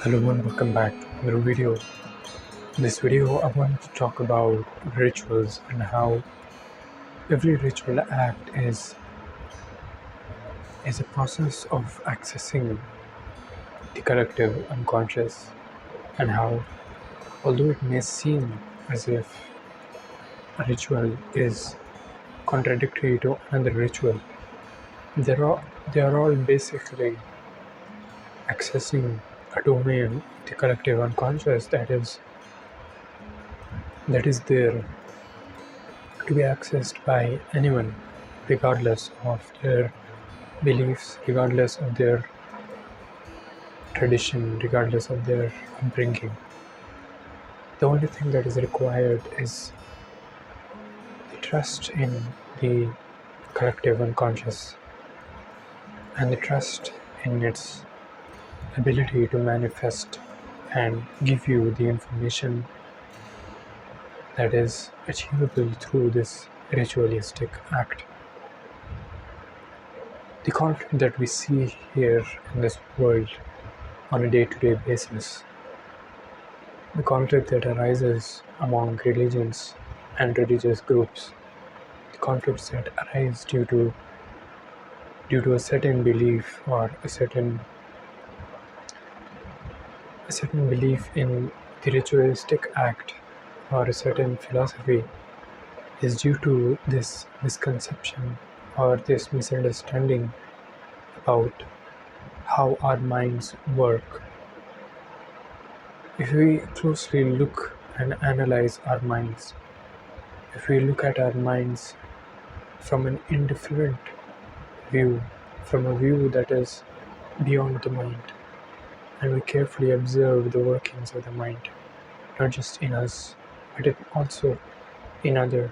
Hello and welcome back to another video. In this video, I want to talk about rituals and how every ritual act is a process of accessing the collective unconscious, and how, although it may seem as if a ritual is contradictory to another ritual, they are all basically accessing a domain of the collective unconscious that is there to be accessed by anyone, regardless of their beliefs, regardless of their tradition, regardless of their upbringing. The only thing that is required is the trust in the collective unconscious and the trust in its ability to manifest and give you the information that is achievable through this ritualistic act. The conflict that we see here in this world on a day-to-day basis, the conflict that arises among religions and religious groups, the conflicts that arise due to a certain belief or a certain belief in the ritualistic act or a certain philosophy, is due to this misconception or this misunderstanding about how our minds work. If we closely look and analyze our minds, if we look at our minds from an indifferent view, from a view that is beyond the mind, and we carefully observe the workings of the mind, not just in us, but also in other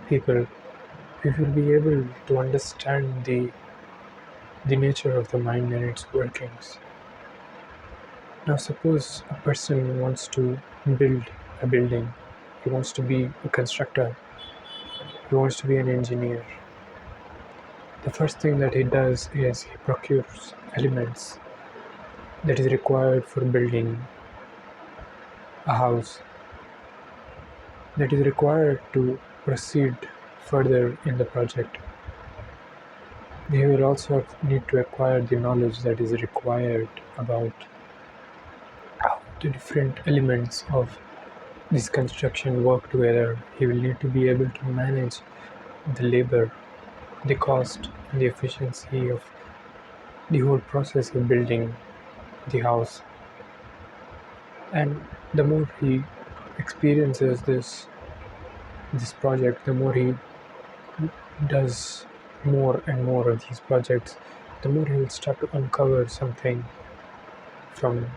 people, we will be able to understand the nature of the mind and its workings. Now, suppose a person wants to build a building, he wants to be a constructor, he wants to be an engineer. The first thing that he does is he procures elements that is required for building a house, that is required to proceed further in the project. He will also need to acquire the knowledge that is required about how the different elements of this construction work together. He will need to be able to manage the labor, the cost, and the efficiency of the whole process of building the house. And the more he experiences this project, the more he does more and more of these projects, the more he will start to uncover something from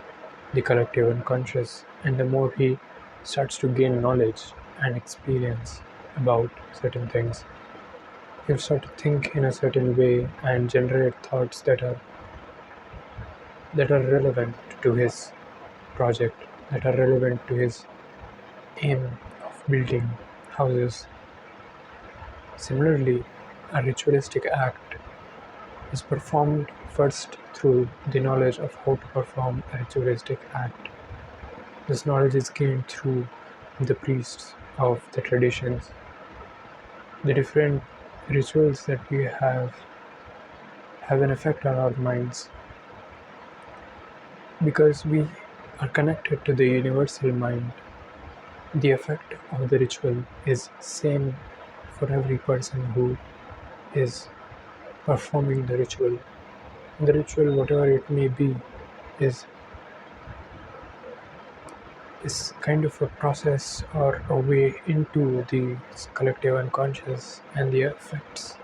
the collective unconscious, and the more he starts to gain knowledge and experience about certain things, he'll start to think in a certain way and generate thoughts that are relevant to his project, that are relevant to his aim of building houses. Similarly, a ritualistic act is performed first through the knowledge of how to perform a ritualistic act. This knowledge is gained through the priests of the traditions. The different rituals that we have an effect on our minds because we are connected to the universal mind. The effect of the ritual is same for every person who is performing the ritual. The ritual, whatever it may be, is kind of a process or a way into the collective unconscious, and the effects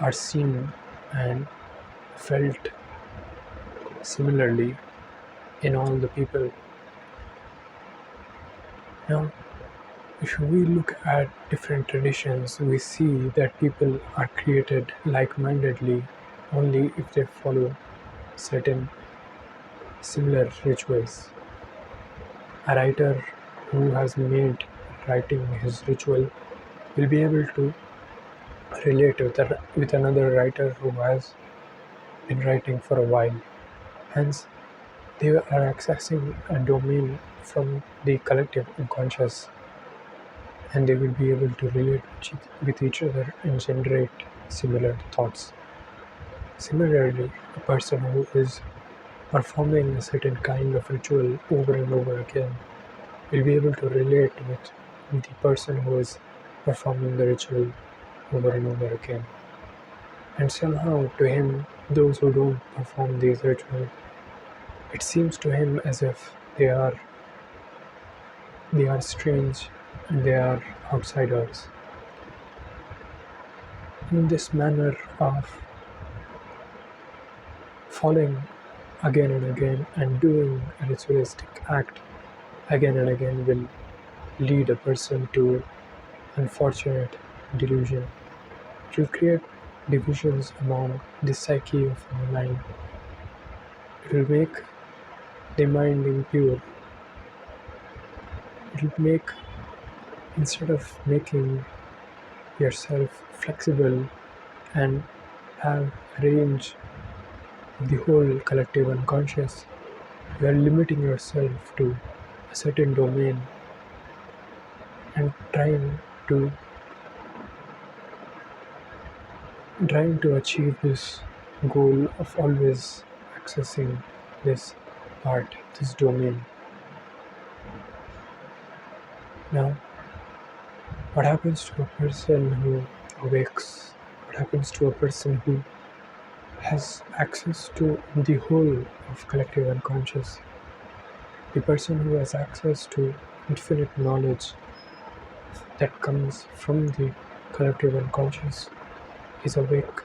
are seen and felt similarly in all the people. Now, if we look at different traditions, we see that people are created like-mindedly only if they follow certain similar rituals. A writer who has made writing his ritual will be able to relate with another writer who has been writing for a while. Hence, They are accessing a domain from the collective unconscious, and they will be able to relate with each other and generate similar thoughts. Similarly, a person who is performing a certain kind of ritual over and over again will be able to relate with the person who is performing the ritual over and over again. And somehow, to him, those who don't perform these rituals, it seems to him as if they are strange and they are outsiders. In this manner of following again and again and doing a ritualistic act again and again will lead a person to unfortunate delusion. It will create divisions among the psyche of the mind. It will make the mind impure. It will make, instead of making yourself flexible and have a range of the whole collective unconscious, you are limiting yourself to a certain domain and to trying to achieve this goal of always accessing this part, this domain. Now, what happens to a person who awakes? What happens to a person who has access to the whole of collective unconscious? The person who has access to infinite knowledge that comes from the collective unconscious is awake.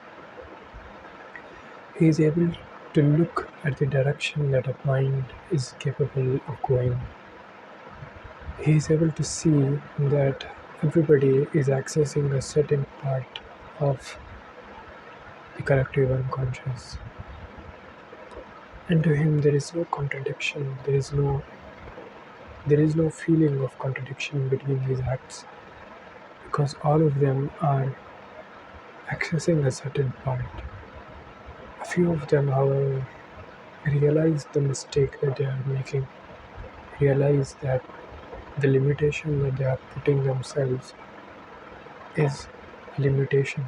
He is able to look at the direction that a mind is capable of going. He is able to see that everybody is accessing a certain part of the collective unconscious. And to him there is no contradiction, there is no feeling of contradiction between these acts, because all of them are accessing a certain part. A few of them, however, realize the mistake that they are making, realize that the limitation that they are putting themselves is a limitation.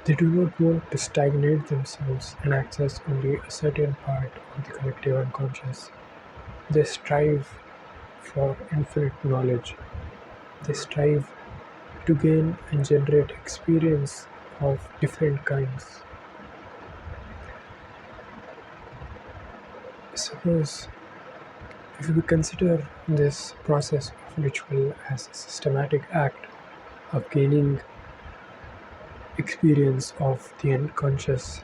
They do not want to stagnate themselves and access only a certain part of the collective unconscious. They strive for infinite knowledge. They strive to gain and generate experience of different kinds. Suppose if we consider this process of ritual as a systematic act of gaining experience of the unconscious,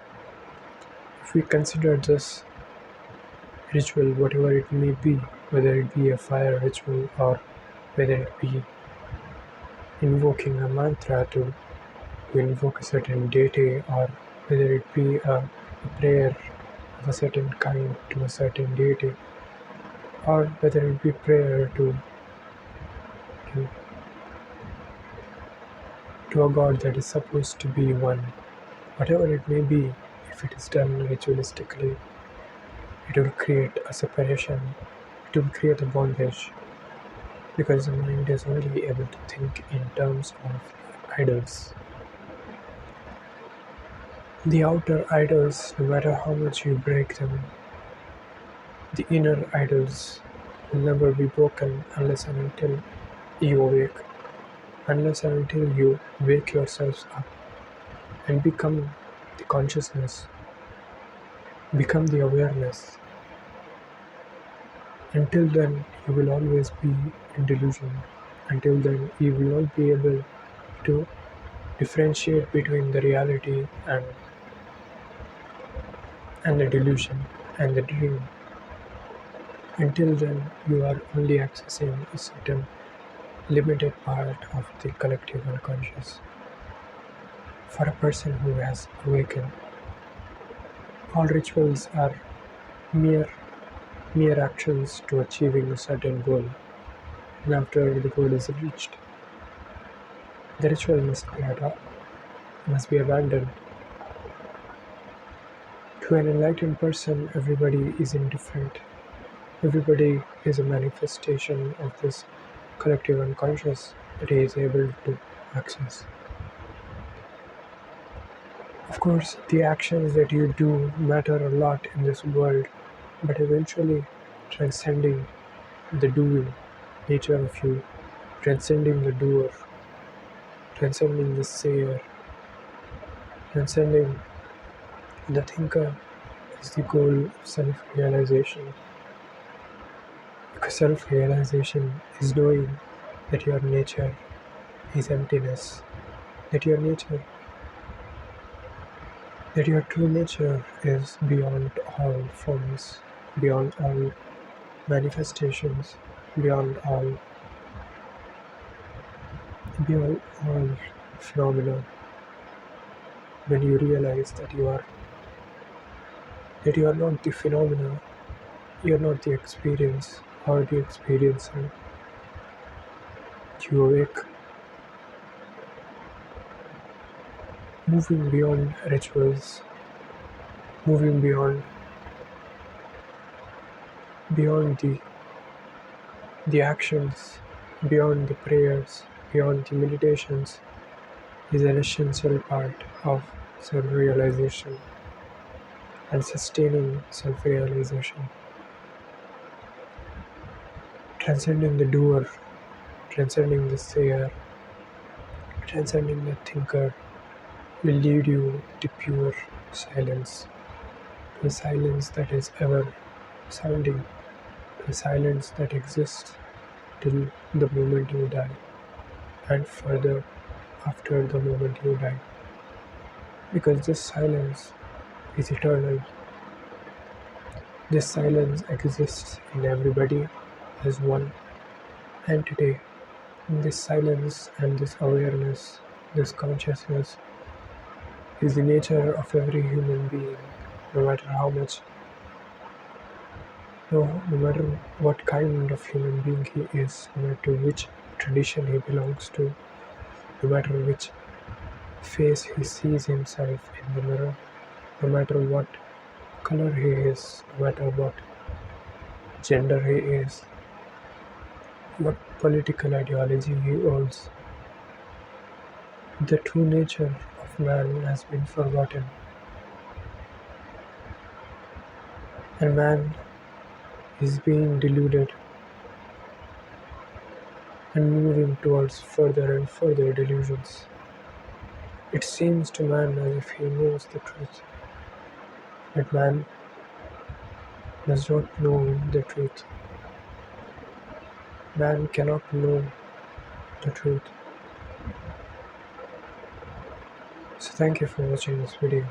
if we consider this ritual, whatever it may be, whether it be a fire ritual or whether it be invoking a mantra to invoke a certain deity, or whether it be a prayer of a certain kind to a certain deity, or whether it be prayer to, to a god that is supposed to be one. Whatever it may be, if it is done ritualistically, it will create a separation, it will create a bondage, because the mind is only able to think in terms of idols. The outer idols, no matter how much you break them, the inner idols will never be broken unless and until you awake, unless and until you wake yourselves up and become the consciousness, become the awareness. Until then, you will always be in delusion. Until then, you will not be able to differentiate between the reality and the delusion and the dream. Until then, you are only accessing a certain limited part of the collective unconscious. For a person who has awakened, all rituals are mere mere actions to achieving a certain goal, and after the goal is reached, the ritual must be abandoned. To an enlightened person, everybody is indifferent. Everybody is a manifestation of this collective unconscious that he is able to access. Of course, the actions that you do matter a lot in this world, but eventually transcending the doing nature of you, transcending the doer, transcending the sayer, transcending the thinker is the goal of self-realization. Because self-realization is knowing that your nature is emptiness, that your nature, that your true nature is beyond all forms, beyond all manifestations, beyond all phenomena. When you realize that you are not the phenomena, you are not the experience or the experiencer, you awake, moving beyond rituals, moving beyond the actions, beyond the prayers, beyond the meditations is an essential part of self-realization and sustaining self-realization. Transcending the doer, transcending the sayer, transcending the thinker will lead you to pure silence, to a silence that is ever sounding, to a silence that exists till the moment you die and further after the moment you die. Because this silence is eternal. This silence exists in everybody as one entity. And this silence and this awareness, this consciousness is the nature of every human being, no matter how much, no matter what kind of human being he is, no matter which tradition he belongs to, no matter which face he sees himself in the mirror, no matter what color he is, no matter what gender he is, what political ideology he holds. The true nature of man has been forgotten, and man is being deluded and moving towards further and further delusions. It seems to man as if he knows the truth, but man does not know the truth. Man cannot know the truth. So thank you for watching this video.